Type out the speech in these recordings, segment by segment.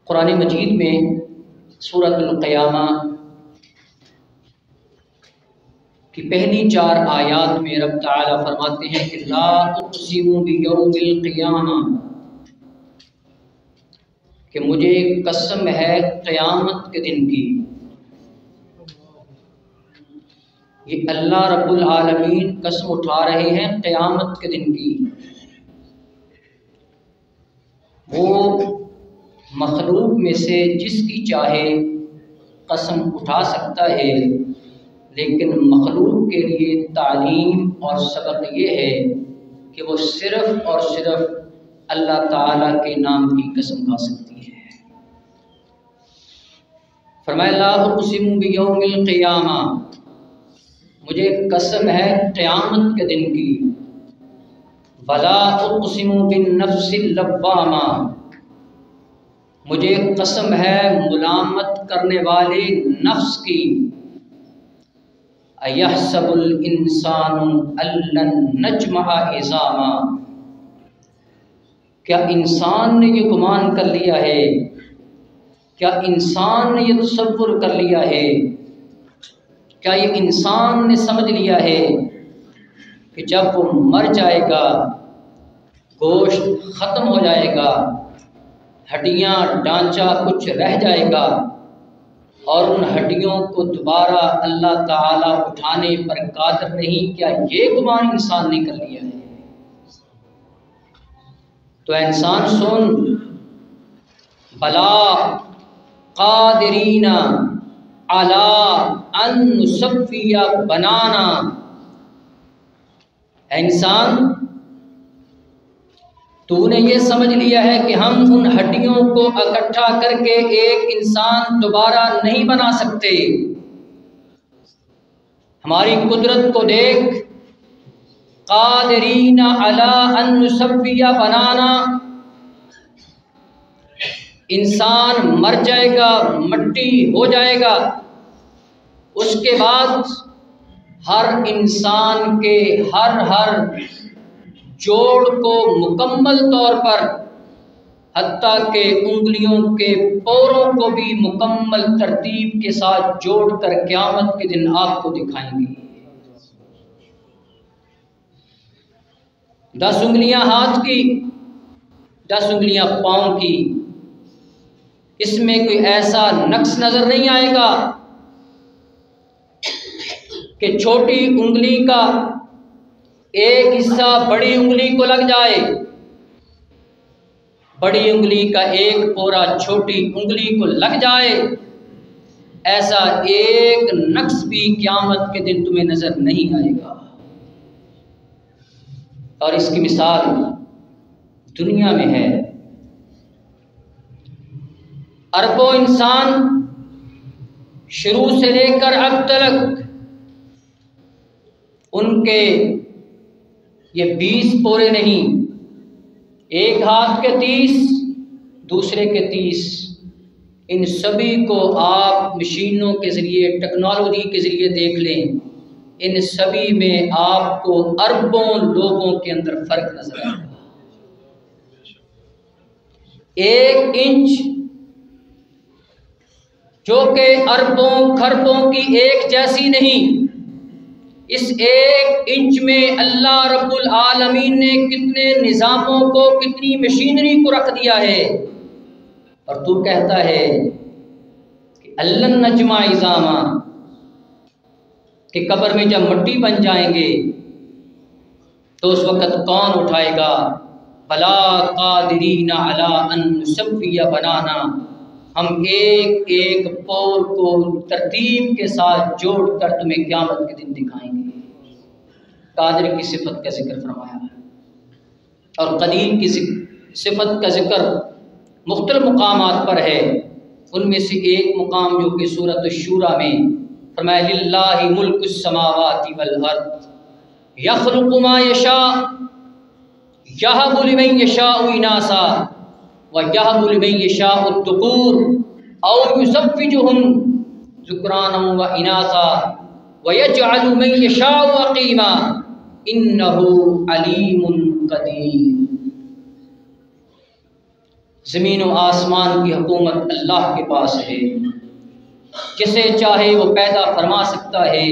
قرآن مجید میں سورۃ القیامہ کی پہلی 4 آیات میں رب تعالیٰ فرماتے ہیں کہ لا اقسم بیوم القیامہ، کہ مجھے قسم ہے قیامت کے دن کی۔ یہ اللہ رب العالمین قسم اٹھا رہے ہیں قیامت کے دن کی۔ وہ مخلوق میں سے جس کی چاہے قسم اٹھا سکتا ہے، لیکن مخلوق کے لیے تعلیم اور سبق یہ ہے کہ وہ صرف اور صرف اللہ تعالیٰ کے نام کی قسم کھا سکتی ہے۔ فرمایا لا اقسم بیوم القیامہ، مجھے قسم ہے قیامت کے دن کی۔ ولا اقسم بالنفس اللوامہ، مجھے قسم ہے ملامت کرنے والے نفس کی۔ ایحسب الانسان ان لن نجمع عظاما، کیا انسان نے یہ گمان کر لیا ہے، کیا انسان نے یہ تصور کر لیا ہے، کیا یہ انسان نے سمجھ لیا ہے کہ جب وہ مر جائے گا، گوشت ختم ہو جائے گا، ہڈیاں ڈانچہ کچھ رہ جائے گا، اور ان ہڈیوں کو دوبارہ اللہ تعالیٰ اٹھانے پر قادر نہیں، کیا یہ گمان انسان نے کر لیا ہے؟ تو انسان سن، بلا قادرین علی ان نسوی بنانا، اے انسان تو نے یہ سمجھ لیا ہے کہ ہم ان ہڈیوں کو اکٹھا کر کے ایک انسان دوبارہ نہیں بنا سکتے۔ ہماری قدرت کو دیکھ، قادرین علی ان نسوی بنانا، انسان مر جائے گا، مٹی ہو جائے گا، اس کے بعد ہر انسان کے ہر جوڑ کو مکمل طور پر، حتیٰ کہ انگلیوں کے پوروں کو بھی مکمل ترتیب کے ساتھ جوڑ کر قیامت کے دن آپ کو دکھائیں گے۔ 10 انگلیاں ہاتھ کی، 10 انگلیاں پاؤں کی، اس میں کوئی ایسا نقص نظر نہیں آئے گا کہ چھوٹی انگلی کا ایک حصہ بڑی انگلی کو لگ جائے، بڑی انگلی کا ایک پورا چھوٹی انگلی کو لگ جائے، ایسا ایک نقص بھی قیامت کے دن تمہیں نظر نہیں آئے گا۔ اور اس کی مثال دنیا میں ہے۔ اربوں انسان شروع سے لے کر اب تک ان کے یہ 20 پورے نہیں، ایک ہاتھ کے 30، دوسرے کے 30، ان سبھی کو آپ مشینوں کے ذریعے، ٹیکنالوجی کے ذریعے دیکھ لیں، ان سبھی میں آپ کو اربوں لوگوں کے اندر فرق نظر آئے گا۔ 1 انچ جو کہ اربوں خربوں کی ایک جیسی نہیں، اس 1 انچ میں اللہ رب العالمین نے کتنے نظاموں کو، کتنی مشینری کو رکھ دیا ہے، اور تو کہتا ہے کہ اللہ نجمع عظاما، کہ قبر میں جب مٹی بن جائیں گے تو اس وقت کون اٹھائے گا؟ بلا قادرین علی ان نسوی بنانا، ہم ایک ایک پور کو ترتیب کے ساتھ جوڑ کر تمہیں قیامت کے دن دکھائیں گے۔ قادر کی صفت کا ذکر فرمایا ہے، اور قدیر کی صفت کا ذکر مختلف مقامات پر ہے۔ ان میں سے ایک مقام جو کہ سورۃ الشورى میں فرمایا للہ ملک السماوات والارض یخلق ما یشاء یہب لمن یشاء اناثا وَيَهَبُ لِمَن يَشَاءُ الذُّكُورَ أَوْ يُزَوِّجُهُمْ ذُكْرَانًا وَإِنَاثًا وَيَجْعَلُ مَن يَشَاءُ عَقِيمًا إِنَّهُ عَلِيمٌ قَدِيرٌ۔ زمین و آسمان کی حکومت اللہ کے پاس ہے، جسے چاہے وہ پیدا فرما سکتا ہے،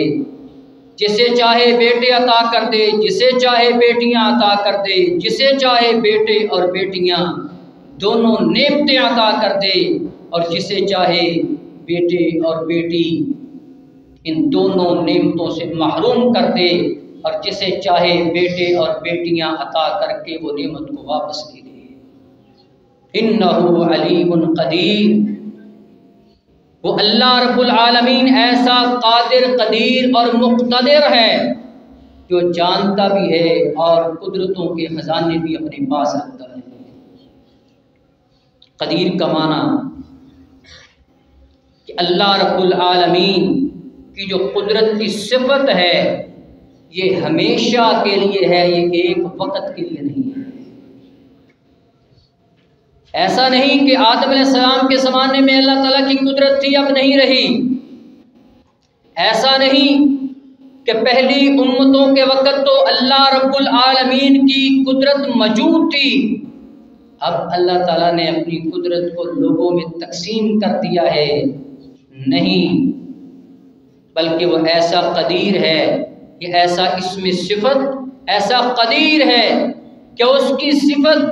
جسے چاہے بیٹے عطا کر دے، جسے چاہے بیٹیاں عطا کر دے، جسے چاہے بیٹے اور بیٹیاں دونوں نعمتیں عطا کر دے، اور جسے چاہے بیٹے اور بیٹی ان دونوں نعمتوں سے محروم کر دے، اور جسے چاہے بیٹے اور بیٹیاں عطا کر کے وہ نعمت کو واپس لے لے۔ انہ علیم قدیر، وہ اللہ رب العالمین ایسا قادر، قدیر اور مقتدر ہے جو جانتا بھی ہے اور قدرتوں کے خزانے بھی اپنے پاس رکھتا ہے۔ قدیر کا معنی کہ اللہ رب العالمین کی جو قدرت کی صفت ہے یہ ہمیشہ کے لیے ہے، یہ ایک وقت کے لیے نہیں ہے۔ ایسا نہیں کہ آدم علیہ السلام کے زمانے میں اللہ تعالیٰ کی قدرت تھی، اب نہیں رہی۔ ایسا نہیں کہ پہلی امتوں کے وقت تو اللہ رب العالمین کی قدرت موجود تھی، اب اللہ تعالیٰ نے اپنی قدرت کو لوگوں میں تقسیم کر دیا ہے۔ نہیں، بلکہ وہ ایسا قدیر ہے، یہ ایسا اسم صفت ایسا قدیر ہے کہ اس کی صفت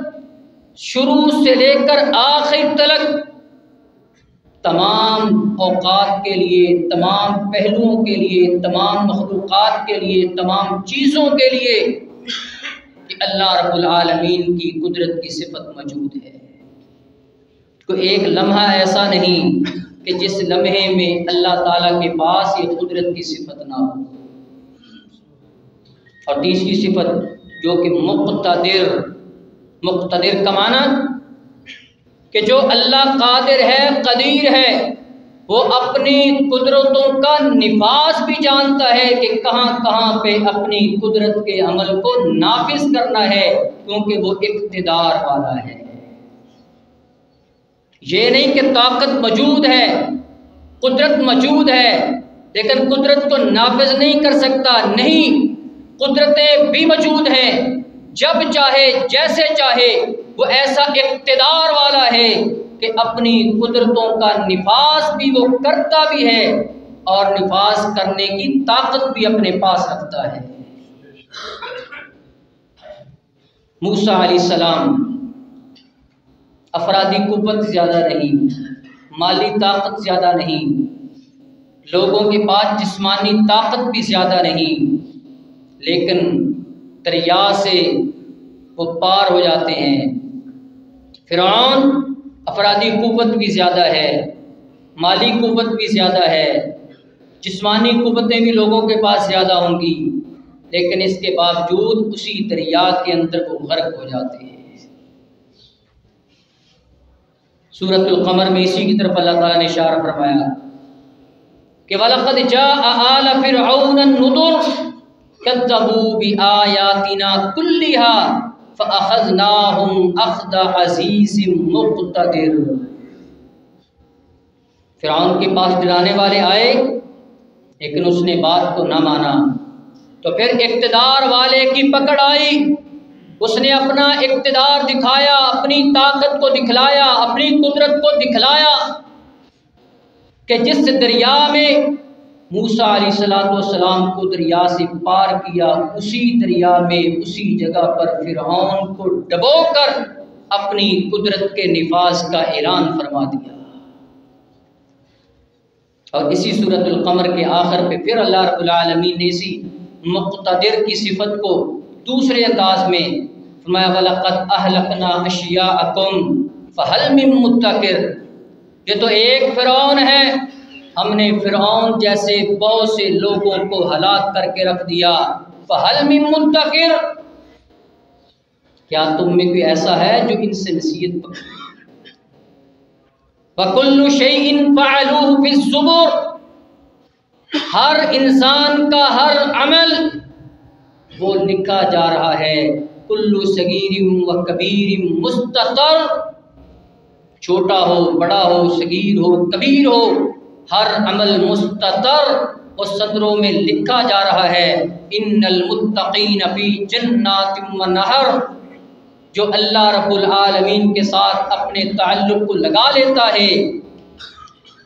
شروع سے لے کر آخر تک تمام اوقات کے لیے، تمام پہلوؤں کے لیے، تمام مخلوقات کے لیے، تمام چیزوں کے لیے کہ اللہ رب العالمین کی قدرت کی صفت موجود ہے۔ کوئی ایک لمحہ ایسا نہیں کہ جس لمحے میں اللہ تعالیٰ کے پاس یہ قدرت کی صفت نہ ہو۔ اور تیسری صفت جو کہ مقتدر، مقتدر کا معنی کہ جو اللہ قادر ہے، قدیر ہے، وہ اپنی قدرتوں کا نفاذ بھی جانتا ہے کہ کہاں کہاں پہ اپنی قدرت کے عمل کو نافذ کرنا ہے، کیونکہ وہ اقتدار والا ہے۔ یہ نہیں کہ طاقت موجود ہے، قدرت موجود ہے لیکن قدرت کو نافذ نہیں کر سکتا، نہیں، قدرتیں بھی موجود ہیں، جب چاہے جیسے چاہے وہ ایسا اقتدار والا ہے کہ اپنی قدرتوں کا نفاذ بھی وہ کرتا بھی ہے اور نفاذ کرنے کی طاقت بھی اپنے پاس رکھتا ہے۔ موسیٰ علیہ السلام افرادی قوت زیادہ نہیں، مالی طاقت زیادہ نہیں، لوگوں کے پاس جسمانی طاقت بھی زیادہ نہیں، لیکن دریا سے وہ پار ہو جاتے ہیں۔ فرعون افرادی قوت بھی زیادہ ہے، مالی قوت بھی زیادہ ہے، جسمانی قوتیں بھی لوگوں کے پاس زیادہ ہوں گی، لیکن اس کے باوجود اسی دریا کے اندر وہ غرق ہو جاتے ہیں۔ سورۃ القمر میں اسی کی طرف اللہ تعالیٰ نے اشارہ فرمایا کہ وَلَقَدْ جَاءَ آلَ فِرْعَوْنَ النُّذُرُ كَذَّبُوا بِآيَاتِنَا كُلِّهَا فَأَخَذْنَاهُمْ أَخْذَ عَزِيزٍ مُقْتَدِرٍ۔ فرعون کے پاس ڈرانے والے آئے لیکن اس نے بات کو نہ مانا، تو پھر اقتدار والے کی پکڑ آئی، اس نے اپنا اقتدار دکھایا، اپنی طاقت کو دکھلایا، اپنی قدرت کو دکھلایا کہ جس دریا میں موسیٰ علیہ السلام کو دریا سے پار کیا، اسی دریا میں اسی جگہ پر فرعون کو ڈبو کر اپنی قدرت کے نفاذ کا اعلان فرما دیا۔ اور اسی سورۃ القمر کے آخر پہ پھر اللہ رب العالمین نے اسی مقتدر کی صفت کو دوسرے انداز میں فرمایا وَلَقَدْ أَهْلَكْنَا أَشْيَاءَكُمْ فَهَلْ مِن مُدَّكِرٍ۔ یہ تو ایک فرعون ہے، ہم نے فرعون جیسے بہت سے لوگوں کو ہلاک کر کے رکھ دیا، فَهَلْ مِن مُدَّكِرٍ، کیا تم میں کوئی ایسا ہے جو ان سے نصیحت پکڑے؟ وَكُلُّ شَيْءٍ فَعَلُوهُ فِي الزُّبُرِ، ہر انسان کا ہر عمل وہ لکھا جا رہا ہے، کلُّ صغیر و کبیر مستطر، چھوٹا ہو بڑا ہو صغیر ہو کبیر ہو، ہر عمل مستطر اور صدروں میں لکھا جا رہا ہے۔ ان المتقین فی جنات و نہر، جو اللہ رب العالمین کے ساتھ اپنے تعلق کو لگا لیتا ہے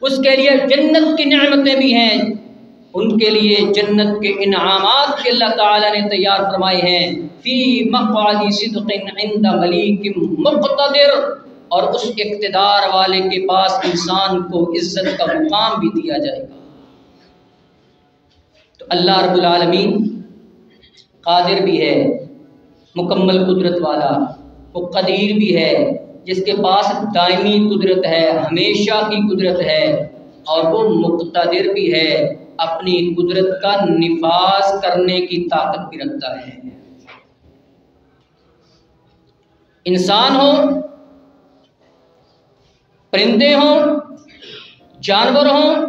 اس کے لیے جنت کی نعمتیں بھی ہیں، ان کے لیے جنت کے انعامات کے اللہ تعالیٰ نے تیار فرمائے ہیں، فی مقعد صدق عند ملیک مقتدر، اور اس اقتدار والے کے پاس انسان کو عزت کا مقام بھی دیا جائے گا۔ تو اللہ رب العالمین قادر بھی ہے، مکمل قدرت والا، وہ قدیر بھی ہے، جس کے پاس دائمی قدرت ہے، ہمیشہ کی قدرت ہے، اور وہ مقتدر بھی ہے، اپنی قدرت کا نفاذ کرنے کی طاقت بھی رکھتا ہے۔ انسان ہو، پرندے ہوں، جانور ہوں،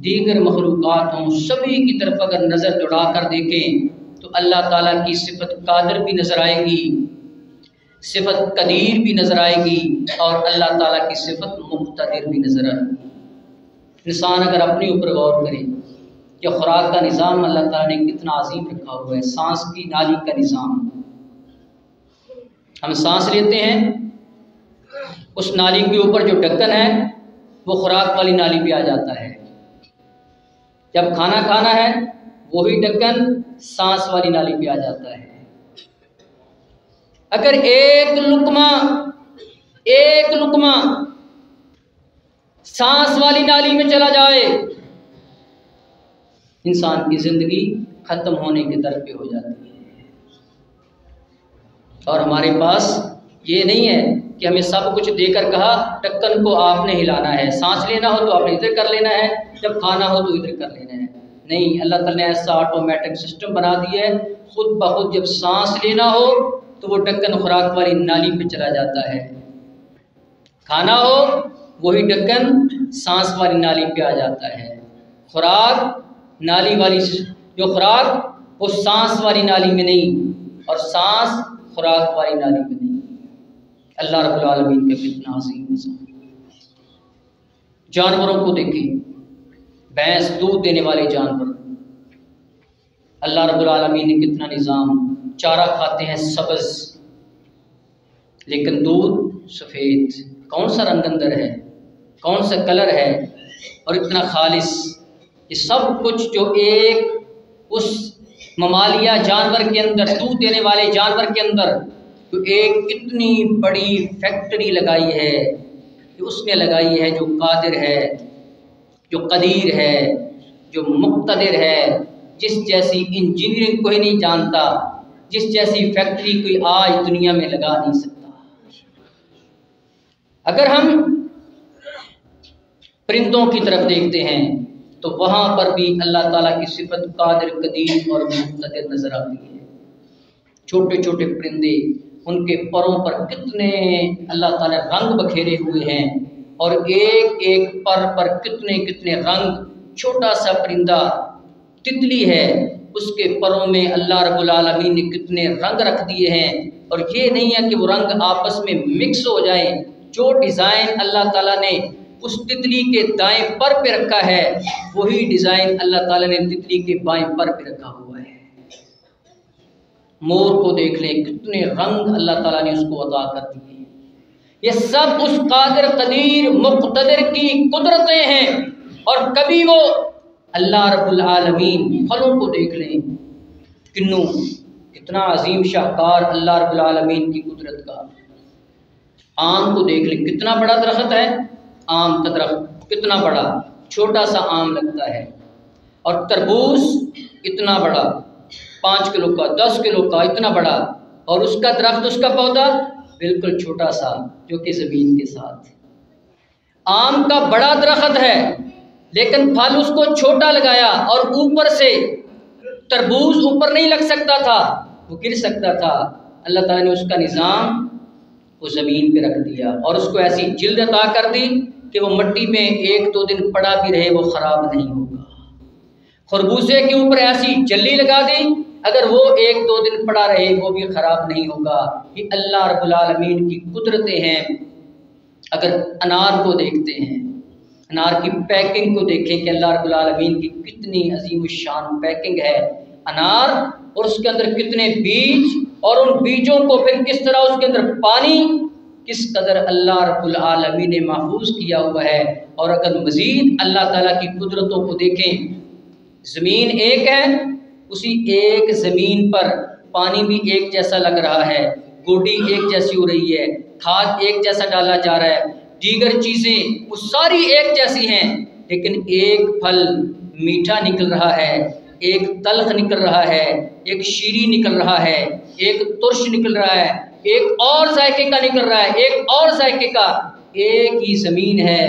دیگر مخلوقات ہوں، سبھی کی طرف اگر نظر دوڑا کر دیکھیں تو اللہ تعالیٰ کی صفت قادر بھی نظر آئے گی، صفت قدیر بھی نظر آئے گی، اور اللہ تعالیٰ کی صفت مقتدر بھی نظر آئے گی۔ انسان اگر اپنے اوپر غور کرے کہ خوراک کا نظام اللہ تعالیٰ نے کتنا عظیم رکھا ہوا ہے، سانس کی نالی کا نظام، ہم سانس لیتے ہیں، اس نالی کے اوپر جو ڈھکن ہے وہ خوراک والی نالی پہ آ جاتا ہے، جب کھانا کھانا ہے وہی ڈھکن سانس والی نالی پہ آ جاتا ہے۔ اگر ایک لقمہ سانس والی نالی میں چلا جائے، انسان کی زندگی ختم ہونے کے در پہ ہو جاتی ہے۔ اور ہمارے پاس یہ نہیں ہے کہ ہمیں سب کچھ دے کر کہا ڈھکن کو آپ نے ہلانا ہے، سانس لینا ہو تو آپ نے ادھر کر لینا ہے، جب کھانا ہو تو ادھر کر لینا ہے۔ نہیں، اللہ تعالیٰ نے ایسا آٹومیٹک سسٹم بنا دیا ہے، خود بخود جب سانس لینا ہو تو وہ ڈھکن خوراک والی نالی پہ چلا جاتا ہے، کھانا ہو وہی ڈھکن سانس والی نالی پہ آ جاتا ہے۔ خوراک نالی والی جو خوراک وہ سانس والی نالی میں نہیں، اور سانس خوراک والی نالی میں نہیں۔ اللہ رب العالمین کا کتنا عظیم نظام۔ جانوروں کو دیکھیں، بھینس دودھ دینے والے جانور، اللہ رب العالمین نے کتنا نظام، چارہ کھاتے ہیں سبز لیکن دودھ سفید، کون سا رنگ اندر ہے، کون سا کلر ہے، اور اتنا خالص۔ یہ سب کچھ جو ایک اس ممالیہ جانور کے اندر، دودھ دینے والے جانور کے اندر جو ایک کتنی بڑی فیکٹری لگائی ہے، کہ اس نے لگائی ہے، جو قادر ہے، جو قدیر ہے، جو مقتدر ہے، جس جیسی انجینئرنگ کوئی نہیں جانتا، جس جیسی فیکٹری کوئی آج دنیا میں لگا نہیں سکتا۔ اگر ہم پرندوں کی طرف دیکھتے ہیں تو وہاں پر بھی اللہ تعالیٰ کی صفت قادر، قدیر اور مقتدر نظر آتی ہے۔ چھوٹے چھوٹے پرندے، ان کے پروں پر کتنے اللہ تعالیٰ رنگ بکھیرے ہوئے ہیں، اور ایک ایک پر پر کتنے کتنے رنگ۔ چھوٹا سا پرندہ تتلی ہے، اس کے پروں میں اللہ رب العالمین نے کتنے رنگ رکھ دیے ہیں، اور یہ نہیں ہے کہ وہ رنگ آپس میں مکس ہو جائیں۔ جو ڈیزائن اللہ تعالیٰ نے اس تتلی کے دائیں پر پہ رکھا ہے، وہی ڈیزائن اللہ تعالیٰ نے تتلی کے بائیں پر پہ رکھا ہوا ہے۔ مور کو دیکھ لیں، کتنے رنگ اللہ تعالیٰ نے اس کو عطا کر دیے۔ یہ سب اس قادر، قدیر، مقتدر کی قدرتیں ہیں۔ اور کبھی وہ اللہ رب العالمین، پھلوں کو دیکھ لیں، کنو، کتنا عظیم شاہکار اللہ رب العالمین کی قدرت کا۔ آم کو دیکھ لیں، کتنا بڑا درخت ہے، آم کا درخت کتنا بڑا، چھوٹا سا آم لگتا ہے، اور تربوز اتنا بڑا، 5 کلو کا، 10 کلو کا، اتنا بڑا، اور اس کا درخت، اس کا پودا بالکل چھوٹا سا، جو کہ زمین کے ساتھ۔ آم کا بڑا درخت ہے لیکن پھل اس کو چھوٹا لگایا، اور اوپر سے تربوز اوپر نہیں لگ سکتا تھا، وہ گر سکتا تھا۔ اللہ تعالیٰ نے اس کا نظام وہ زمین پہ رکھ دیا، اور اس کو ایسی جلد عطا کر دی کہ وہ مٹی میں 1-2 دن پڑا بھی رہے وہ خراب نہیں ہوگا۔ خربوزے کے اوپر ایسی جلی لگا دی، اگر وہ 1-2 دن پڑا رہے وہ بھی خراب نہیں ہوگا۔ یہ اللہ رب العالمین کی قدرتیں ہیں۔ اگر انار کو دیکھتے ہیں، انار کی پیکنگ کو دیکھیں کہ اللہ رب العالمین کی کتنی عظیم الشان پیکنگ ہے انار، اور اس کے اندر کتنے بیج اور ان بیجوں کو پھر کس طرح اس کے اندر پانی کس قدر اللہ رب العالمین نے محفوظ کیا ہوا ہے۔ اور اگر مزید اللہ تعالیٰ کی قدرتوں کو دیکھیں، زمین ایک ہے، اسی ایک زمین پر پانی بھی ایک جیسا لگ رہا ہے، گوڈی ایک جیسی ہو رہی ہے، کھاد ایک جیسا ڈالا جا رہا ہے، دیگر چیزیں وہ ساری ایک جیسی ہیں، لیکن ایک پھل میٹھا نکل رہا ہے، ایک تلخ نکل رہا ہے، ایک شیریں نکل رہا ہے، ایک ترش نکل رہا ہے، ایک اور ذائقے کا نکل رہا ہے، ایک اور ذائقے کا۔ ایک ہی زمین ہے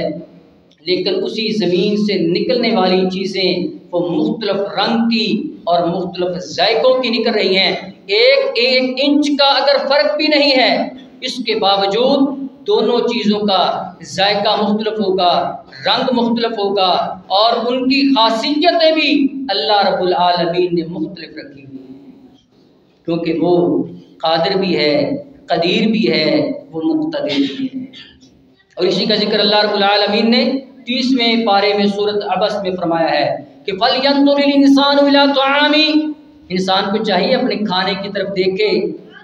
لیکن اسی زمین سے نکلنے والی چیزیں وہ مختلف رنگ کی اور مختلف ذائقوں کی نکل رہی ہیں۔ ایک انچ کا اگر فرق بھی نہیں ہے، اس کے باوجود دونوں چیزوں کا ذائقہ مختلف ہوگا، رنگ مختلف ہوگا، اور ان کی خاصیتیں بھی اللہ رب العالمین نے مختلف رکھی ہوئی ہیں، کیونکہ وہ قادر بھی ہے، قدیر بھی ہے، وہ مقتدر بھی ہے۔ اور اسی کا ذکر اللہ رب العالمین نے 30ویں پارے میں سورۃ عبس میں فرمایا ہے کہ فَلْيَنظُرِ الْإِنسَانُ إِلَىٰ طَعَامِهِ، انسان کو چاہیے اپنے کھانے کی طرف دیکھے۔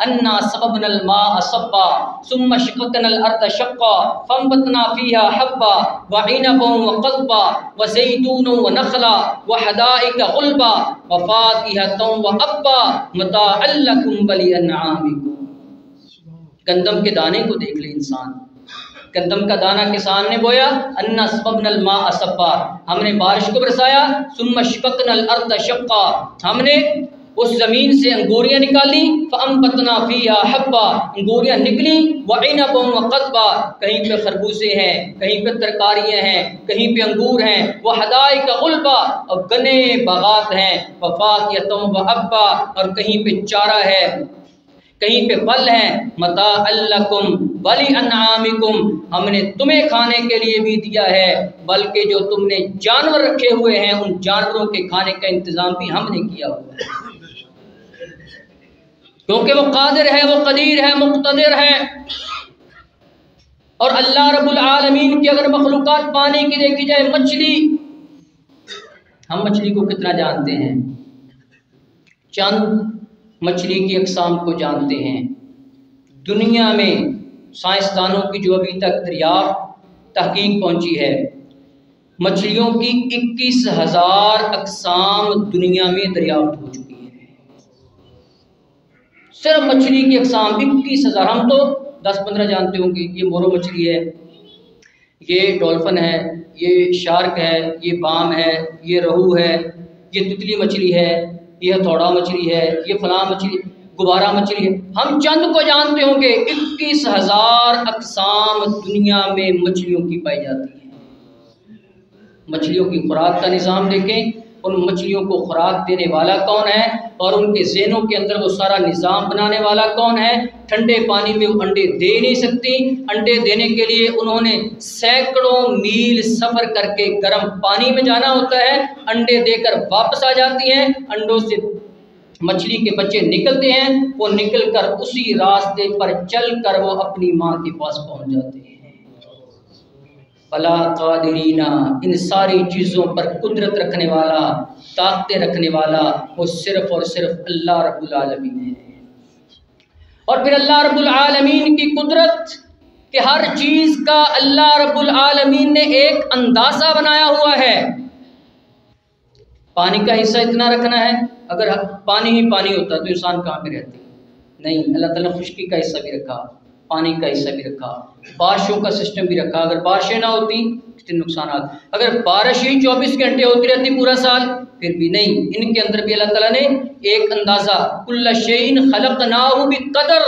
أَنَّا صَبَبْنَا الْمَاءَ صَبًّا ثُمَّ شَقَقْنَا الْأَرْضَ شَقًّا فَأَنبَتْنَا فِيهَا حَبًّا وَعِنَبًا وَقَضْبًا وَزَيْتُونًا وَنَخْلًا وَحَدَائِقَ غُلْبًا وَفَاكِهَةً وَأَبًّا مَتَاعًا لَكُمْ وَلِأَنْعَامِكُمْ۔ گندم کے دانے کو دیکھ لے انسان، گندم کا دانہ کسان نے بویا، انا سببنا الماء سبا، ہم نے بارش کو برسایا، ثم شققنا الارض شقا، ہم نے اس زمین سے انگوریاں نکالی، فانبتنا فیہا حبا، انگوریاں نکلی، وعنبا وقضبا، کہیں پہ خربوزے ہیں، کہیں پہ ترکاریاں ہیں، کہیں پہ انگور ہیں، وحدائق غلبا، اور گنے باغات ہیں، وفاکہۃ وابا، اور کہیں پہ چارہ ہے، کہیں پہ پھل ہیں، متاعا لکم ولانعامکم، ہم نے تمہیں کھانے کے لیے بھی دیا ہے، بلکہ جو تم نے جانور رکھے ہوئے ہیں ان جانوروں کے کھانے کا انتظام بھی ہم نے کیا ہوا ہے، کیونکہ وہ قادر ہے، وہ قدیر ہے، مقتدر ہے۔ اور اللہ رب العالمین کی اگر مخلوقات پانی کی دیکھی جائے، مچھلی، ہم مچھلی کو کتنا جانتے ہیں؟ چند مچھلی کی اقسام کو جانتے ہیں۔ دنیا میں سائنسدانوں کی جو ابھی تک دریافت تحقیق پہنچی ہے، مچھلیوں کی 21,000 اقسام دنیا میں دریافت ہو چکی ہے، صرف مچھلی کی اقسام 21,000۔ ہم تو 10-15 جانتے ہوں گے، یہ مورو مچھلی ہے، یہ ڈولفن ہے، یہ شارک ہے، یہ بام ہے، یہ رہو ہے، یہ تتلی مچھلی ہے، یہ ہتھوڑا مچھلی ہے، یہ فلاں مچھلی، گبارہ مچھلی ہے۔ ہم چند کو جانتے ہوں گے، 21,000 اقسام دنیا میں مچھلیوں کی پائی جاتی ہیں۔ مچھلیوں کی خوراک کا نظام دیکھیں، ان مچھلیوں کو خوراک دینے والا کون ہے، اور ان کے ذہنوں کے اندر وہ سارا نظام بنانے والا کون ہے۔ ٹھنڈے پانی میں وہ انڈے دے نہیں سکتی، انڈے دینے کے لیے انہوں نے سینکڑوں میل سفر کر کے گرم پانی میں جانا ہوتا ہے، انڈے دے کر واپس آ جاتی ہیں، انڈوں سے مچھلی کے بچے نکلتے ہیں، وہ نکل کر اسی راستے پر چل کر وہ اپنی ماں کے پاس پہنچ جاتے ہیں۔ بلا قادرینا، ان ساری چیزوں پر قدرت رکھنے والا، طاقتیں رکھنے والا وہ صرف اور صرف اللہ رب العالمین ہے۔ اور پھر اللہ رب العالمین کی قدرت کہ ہر چیز کا اللہ رب العالمین نے ایک اندازہ بنایا ہوا ہے۔ پانی کا حصہ اتنا رکھنا ہے، اگر پانی ہی پانی ہوتا تو انسان کہاں پہ رہتے؟ نہیں، اللہ تعالیٰ نے خشکی کا حصہ بھی رکھا، پانی کا حصہ بھی رکھا، بارشوں کا سسٹم بھی رکھا، اگر بارشیں نہ ہوتی کتنے نقصانات، اگر بارش ہی 24 گھنٹے ہوتی رہتی پورا سال پھر بھی نہیں، ان کے اندر بھی اللہ تعالیٰ نے ایک اندازہ، کل شیء خلقناہ بقدر،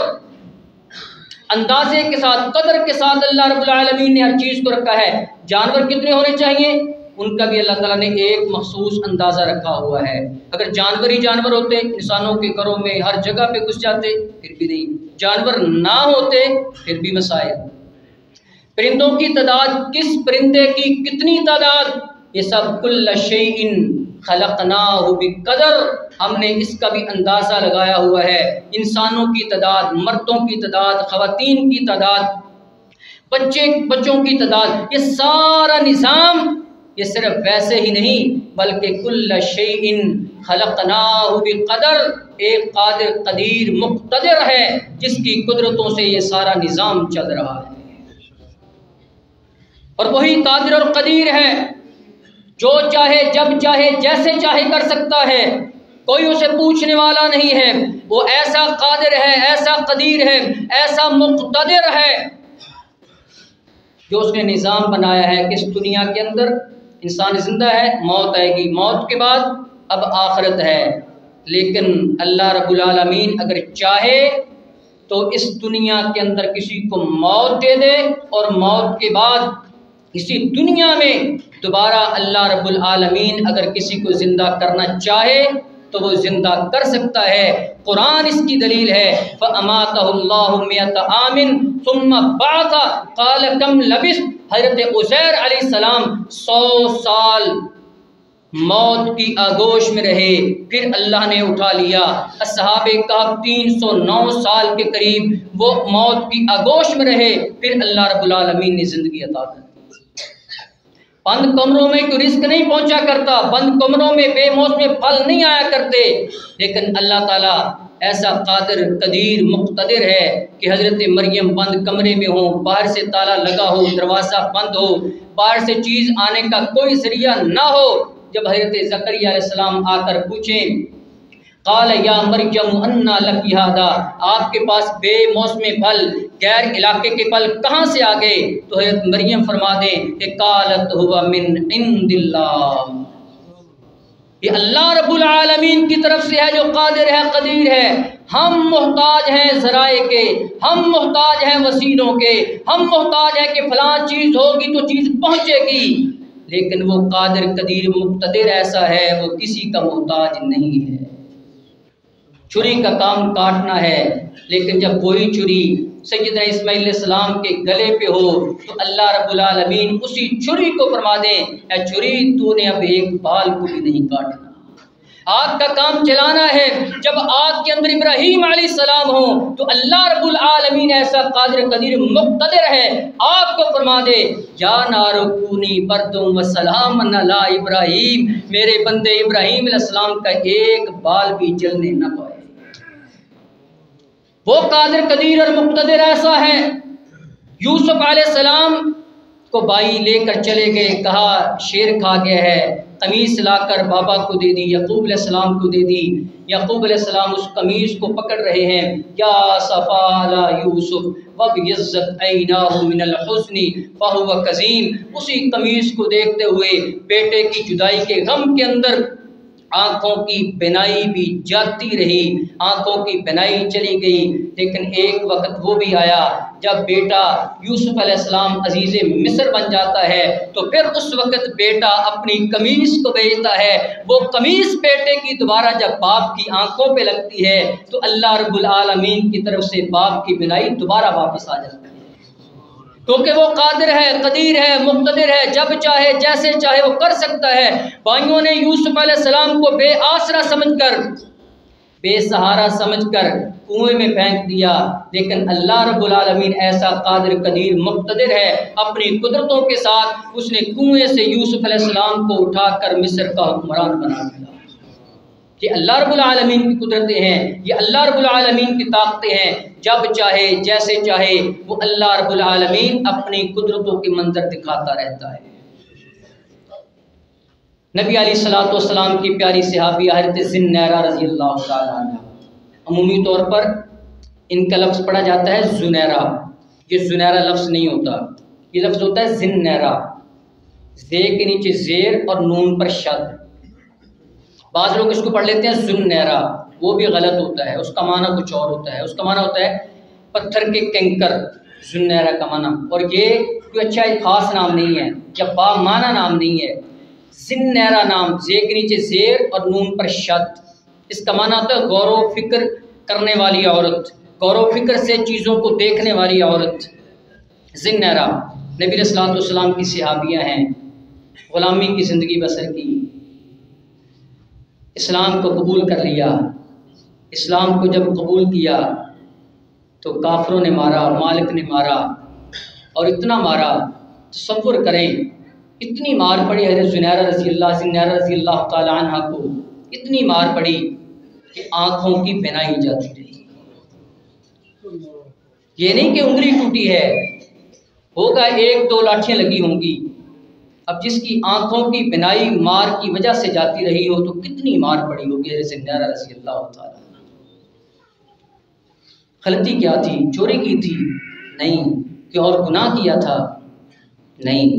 اندازے کے ساتھ، قدر کے ساتھ اللہ رب العالمین نے ہر چیز کو رکھا ہے۔ جانور کتنے ہونے چاہیے، ان کا بھی اللہ تعالیٰ نے ایک مخصوص اندازہ رکھا ہوا ہے۔ اگر جانور ہی جانور ہوتے، انسانوں کے گھروں میں ہر جگہ پہ گھس جاتے پھر بھی نہیں، جانور نہ ہوتے پھر بھی مسائل۔ پرندوں کی تعداد، کس پرندے کی کتنی تعداد، یہ سب کل شیء خلقناہ بقدر، ہم نے اس کا بھی اندازہ لگایا ہوا ہے۔ انسانوں کی تعداد، مردوں کی تعداد، خواتین کی تعداد، بچوں کی تعداد، یہ سارا نظام یہ صرف ویسے ہی نہیں بلکہ کل شیء خلقناہ بقدر، ایک قادر قدیر مقتدر ہے جس کی قدرتوں سے یہ سارا نظام چل رہا ہے، اور وہی قادر اور قدیر ہے جو چاہے جب چاہے جیسے چاہے کر سکتا ہے، کوئی اسے پوچھنے والا نہیں ہے۔ وہ ایسا قادر ہے، ایسا قدیر ہے، ایسا مقتدر ہے جو اس نے نظام بنایا ہے کہ اس دنیا کے اندر انسان زندہ ہے، موت آئے گی، موت کے بعد اب آخرت ہے، لیکن اللہ رب العالمین اگر چاہے تو اس دنیا کے اندر کسی کو موت دے دے، اور موت کے بعد اسی دنیا میں دوبارہ اللہ رب العالمین اگر کسی کو زندہ کرنا چاہے تو وہ زندہ کر سکتا ہے۔ قرآن اس کی دلیل ہے، فَأَمَاتَهُ اللَّهُ مِئَةَ عَامٍ ثُمَّ بَعَثَ قَالَ كَمْ لَبِثْتَ۔ حضرت عزیر علیہ السلام 100 سال موت کی آغوش میں رہے، پھر اللہ نے اٹھا لیا۔ اصحاب کہف 309 سال کے قریب وہ موت کی آغوش میں رہے، پھر اللہ رب العالمین نے زندگی عطا کر دی۔ بند کمروں میں کوئی رزق نہیں پہنچا کرتا، بند کمروں میں بے موسم پھل نہیں آیا کرتے، لیکن اللہ تعالیٰ ایسا قادر قدیر مقتدر ہے کہ حضرت مریم بند کمرے میں ہوں، باہر سے تالا لگا ہو، دروازہ بند ہو، باہر سے چیز آنے کا کوئی ذریعہ نہ ہو، جب حضرت زکریا علیہ السلام آ کر پوچھیں قال یا مریم انا لکی ھذا، آپ کے پاس بے موسم پھل، غیر علاقے کے پھل کہاں سے آ گئے؟ تو حضرت مریم فرما دیں کہ قالت هو من عند اللہ، یہ اللہ رب العالمین کی طرف سے ہے جو قادر ہے قدیر ہے۔ ہم محتاج ہیں ذرائع کے، ہم محتاج ہیں وسیلوں کے، ہم محتاج ہیں کہ فلاں چیز ہوگی تو چیز پہنچے گی، لیکن وہ قادر قدیر مقتدر ایسا ہے وہ کسی کا محتاج نہیں ہے۔ چھری کا کام کاٹنا ہے، لیکن جب وہی چھری سیدنا اسماعیل علیہ السلام کے گلے پہ ہو تو اللہ رب العالمین اسی چھری کو فرما دیں اے چھری تو نے اب ایک بال کو بھی نہیں کاٹنا۔ آگ کا کام چلانا ہے، جب آگ کے اندر ابراہیم علیہ السلام ہو تو اللہ رب العالمین ایسا قادر قدیر مقتدر ہے، آگ کو فرما دے یا نار کونی بردم و سلام علی ابراہیم، میرے بندے ابراہیم علیہ السلام کا ایک بال بھی جلنے نہ پائے۔ وہ قادر قدیر اور مقتدر ایسا ہے، یوسف علیہ السلام کو بھائی لے کر چلے گئے، کہا شیر کھا گیا ہے، قمیص لا کر بابا کو دے دی، یعقوب علیہ السلام کو دے دی۔ یعقوب علیہ السلام اس قمیص کو پکڑ رہے ہیں، یا صفا علی یوسف وابیضت عیناہ من الحزن فہو کظیم، اسی قمیص کو دیکھتے ہوئے بیٹے کی جدائی کے غم کے اندر آنکھوں کی بینائی بھی جاتی رہی، آنکھوں کی بینائی چلی گئی، لیکن ایک وقت وہ بھی آیا جب بیٹا یوسف علیہ السلام عزیز مصر بن جاتا ہے تو پھر اس وقت بیٹا اپنی قمیص کو بھیجتا ہے، وہ قمیص بیٹے کی دوبارہ جب باپ کی آنکھوں پہ لگتی ہے تو اللہ رب العالمین کی طرف سے باپ کی بینائی دوبارہ واپس آ جاتی ہے، کیونکہ وہ قادر ہے قدیر ہے مقتدر ہے، جب چاہے جیسے چاہے وہ کر سکتا ہے۔ بھائیوں نے یوسف علیہ السلام کو بے آسرا سمجھ کر، بے سہارا سمجھ کر کنویں میں پھینک دیا، لیکن اللہ رب العالمین ایسا قادر قدیر مقتدر ہے، اپنی قدرتوں کے ساتھ اس نے کنویں سے یوسف علیہ السلام کو اٹھا کر مصر کا حکمران بنا دیا۔ یہ اللہ رب العالمین کی قدرتیں ہیں، یہ اللہ رب العالمین کی طاقتیں ہیں، جب چاہے جیسے چاہے وہ اللہ رب العالمین اپنی قدرتوں کے منظر دکھاتا رہتا ہے۔ نبی علیہ الصلوۃ والسلام کی پیاری صحابی حضرت ذوالنورہ رضی اللہ تعالیٰ عنہ، عمومی طور پر ان کا لفظ پڑھا جاتا ہے زنیرہ، یہ زنیرہ لفظ نہیں ہوتا، یہ لفظ ہوتا ہے ذوالنورہ، زے کے نیچے زیر اور نون پر شد، بعض لوگ اس کو پڑھ لیتے ہیں ذوالنورہ، وہ بھی غلط ہوتا ہے، اس کا معنی کچھ اور ہوتا ہے، اس کا معنی ہوتا ہے پتھر کے کنکر، ذوالنورہ کا معنی، اور یہ کوئی اچھا ایک خاص نام نہیں ہے یا با معنی نام نہیں ہے، ذوالنورہ نام، زے کے نیچے زیر اور نون پر شد، اس کا معنی ہوتا ہے غور و فکر کرنے والی عورت، غور و فکر سے چیزوں کو دیکھنے والی عورت۔ ذوالنورہ نبی علیہ الصلوۃ والسلام کی صحابیہ ہیں، غلامی کی زندگی بسر کی، اسلام کو قبول کر لیا، اسلام کو جب قبول کیا تو کافروں نے مارا، مالک نے مارا، اور اتنا مارا، تصور کریں اتنی مار پڑی حضرت ذوالنورہ رضی اللہ تعالیٰ عنہ کو، اتنی مار پڑی کہ آنکھوں کی بینائی جاتی رہی۔ یہ نہیں کہ انگلی ٹوٹی ہے، ہوگا 1-2 لاٹھیاں لگی ہوں گی۔ اب جس کی آنکھوں کی بینائی مار کی وجہ سے جاتی رہی ہو تو کتنی مار پڑی ہوگی حضرت زنیرہ رضی اللہ تعالیٰ۔ غلطی کیا تھی؟ چوری کی تھی؟ نہیں۔ کہ اور گناہ کیا تھا؟ نہیں،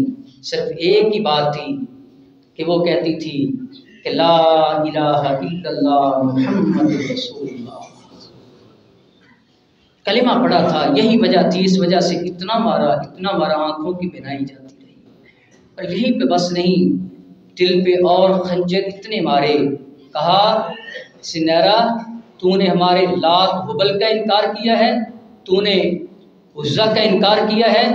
صرف ایک ہی بات تھی کہ وہ کہتی تھی کہ لا الہ الا اللہ محمد رسول اللہ، کلمہ پڑھا تھا، یہی وجہ تھی، اس وجہ سے اتنا مارا آنکھوں کی بینائی جاتی رہی۔ اور یہی پہ بس نہیں، دل پہ اور خنجر اتنے مارے۔ کہا زنیرہ تو نے ہمارے لات ہبل کا انکار کیا ہے، تو نے عزا کا انکار کیا ہے،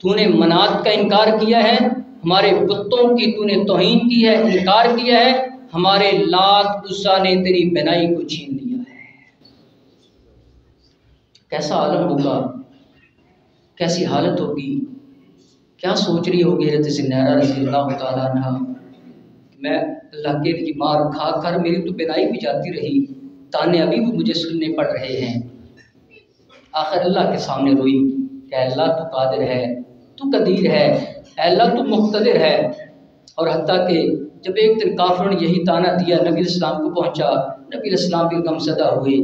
تو نے منات کا انکار کیا ہے، ہمارے بتوں کی تو نے توہین کی ہے، انکار کیا ہے، ہمارے لات عزا نے تیری بینائی کو چھین لیا ہے۔ کیسا عالم ہوگا، کیسی حالت ہوگی، کیا سوچ رہی ہوگی حضرت زنیرہ رضی اللہ تعالیٰ عنہ؟ میں اللہ کے کی مار کھا کر میری تو بینائی بھی جاتی رہی، تانے ابھی بھی مجھے سننے پڑ رہے ہیں۔ آخر اللہ کے سامنے روئی کہ اے اللہ تو قادر ہے، تو قدیر ہے، اے اللہ تو مقتدر ہے۔ اور حتیٰ کہ جب ایک دن کافروں نے یہی تانا دیا، نبی علیہ السلام کو پہنچا، نبی علیہ السلام بھی غمزدہ ہوئے،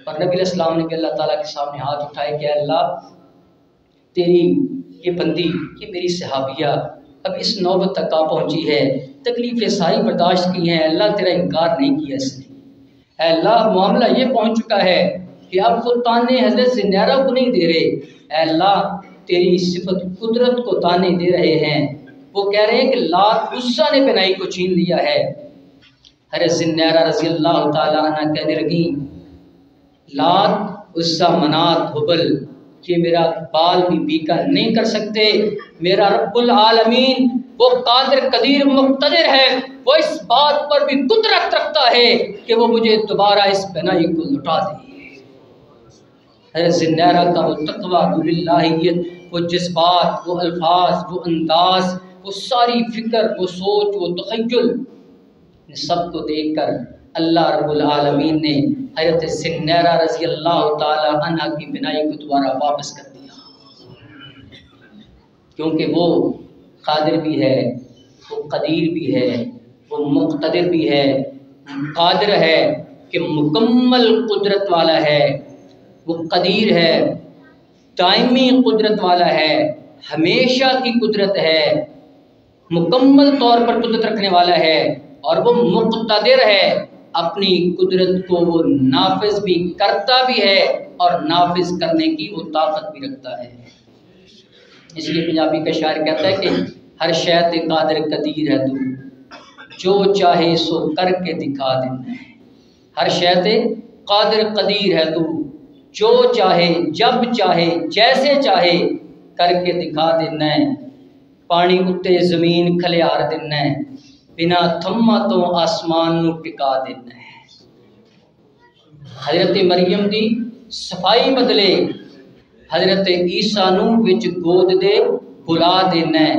اور نبی علیہ السلام نے بھی اللہ تعالیٰ کے سامنے ہاتھ اٹھائے کہ اے اللہ تیری یہ بندی، یہ میری صحابیہ اب اس نوبت تک آ پہنچی ہے، تکلیفیں ساری برداشت کی ہیں، اللہ تیرا انکار نہیں کیا اس نے۔ اے اللہ معاملہ یہ پہنچ چکا ہے کہ اب وہ تانے حضرت زنیرہ کو نہیں دے رہے، اے اللہ تیری صفت قدرت کو تانے دے رہے ہیں۔ وہ کہہ رہے ہیں کہ لات عزا نے بینائی کو چھین لیا ہے۔ حضرت زنیرہ رضی اللہ تعالیٰ عنہ کہنے لگی لات عزا منات ہبل یہ میرا بال بھی بیکا نہیں کر سکتے، میرا رب العالمین وہ قادر قدیر مقتدر ہے، وہ اس بات پر بھی قدرت رکھتا ہے کہ وہ مجھے دوبارہ اس بینائی کو لٹا دے۔ حضرت زنیرہ کا وہ تقویٰ، وہ للہیت، وہ جذبات، وہ الفاظ، وہ انداز، وہ ساری فکر، وہ سوچ، وہ تخیل، سب کو دیکھ کر اللہ رب العالمین نے حضرت زنیرہ رضی اللہ تعالی عنہ کی بینائی کو دوبارہ واپس کر دیا، کیونکہ وہ قادر بھی ہے، وہ قدیر بھی ہے، وہ مقتدر بھی ہے، قادر ہے کہ مکمل قدرت والا ہے، وہ قدیر ہے، دائمی قدرت والا ہے، ہمیشہ کی قدرت ہے، مکمل طور پر قدرت رکھنے والا ہے، اور وہ مقتدر ہے، اپنی قدرت کو وہ نافذ بھی کرتا بھی ہے اور نافذ کرنے کی وہ طاقت بھی رکھتا ہے۔ اس لیے پنجابی کا شاعر کہتا ہے کہ ہر شے تے قادر قدیر ہے تو جو چاہے سو کر کے دکھا دینا ہے۔ ہر شے تے قادر قدیر ہے تو جو چاہے جب چاہے جیسے چاہے کر کے دکھا دینا ہے۔ پانی اتے زمین کھلیار دینا ہے، بنا تھما تو آسمان نو ٹکا دینا ہے۔ حضرت مریم دی صفائی بدلے حضرت عیسیٰ نو وچ گود دے بلا دینا ہے۔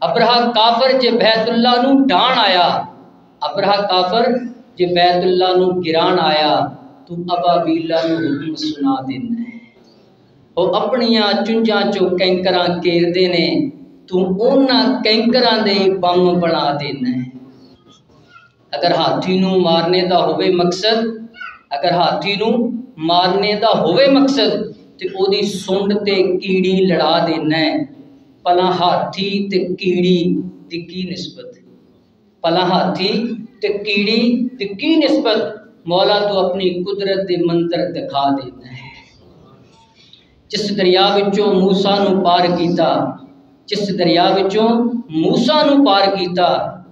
ابرہا کافر جے بیت اللہ نو ڈان آیا، ابرہا کافر جے بیت اللہ نو گران آیا، تو ابابیلا نو حکم سنا دینا ہے۔ وہ اپنیاں چنجاں چو کینکراں کیر دینے، تو اونا کینکراں دے بم بنا دینا ہے۔ اگر ہاتھی نو مارنے دا ہوئے مقصد، اگر ہاتھی نو مارنے دا ہوئے مقصد تے او دی سنڈ تے کیڑی لڑا دینا ہے۔ پلا ہاتھی تے کیڑی دی کی نسبت، پلا ہاتھی تے کیڑی دی کی نسبت، مولا تو اپنی قدرت دے منظر دکھا دینا ہے۔ جس دریا وچوں موسیٰ نو پار کیتا، جس دریا وچوں موسیٰ نو پار کیتا،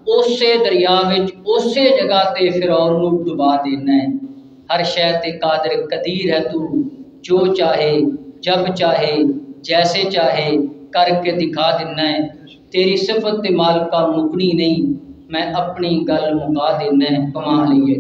اسے دریا وچ اسے جگہ تے فرعون نو ڈبا دینا ہے۔ ہر شے تے قادر قدیر ہے تو جو چاہے جب چاہے جیسے چاہے کر کے دکھا دینا ہے۔ تیری صفت تے مالکہ مکنی نہیں، میں اپنی گل مکا دینا ہے، کما لیے۔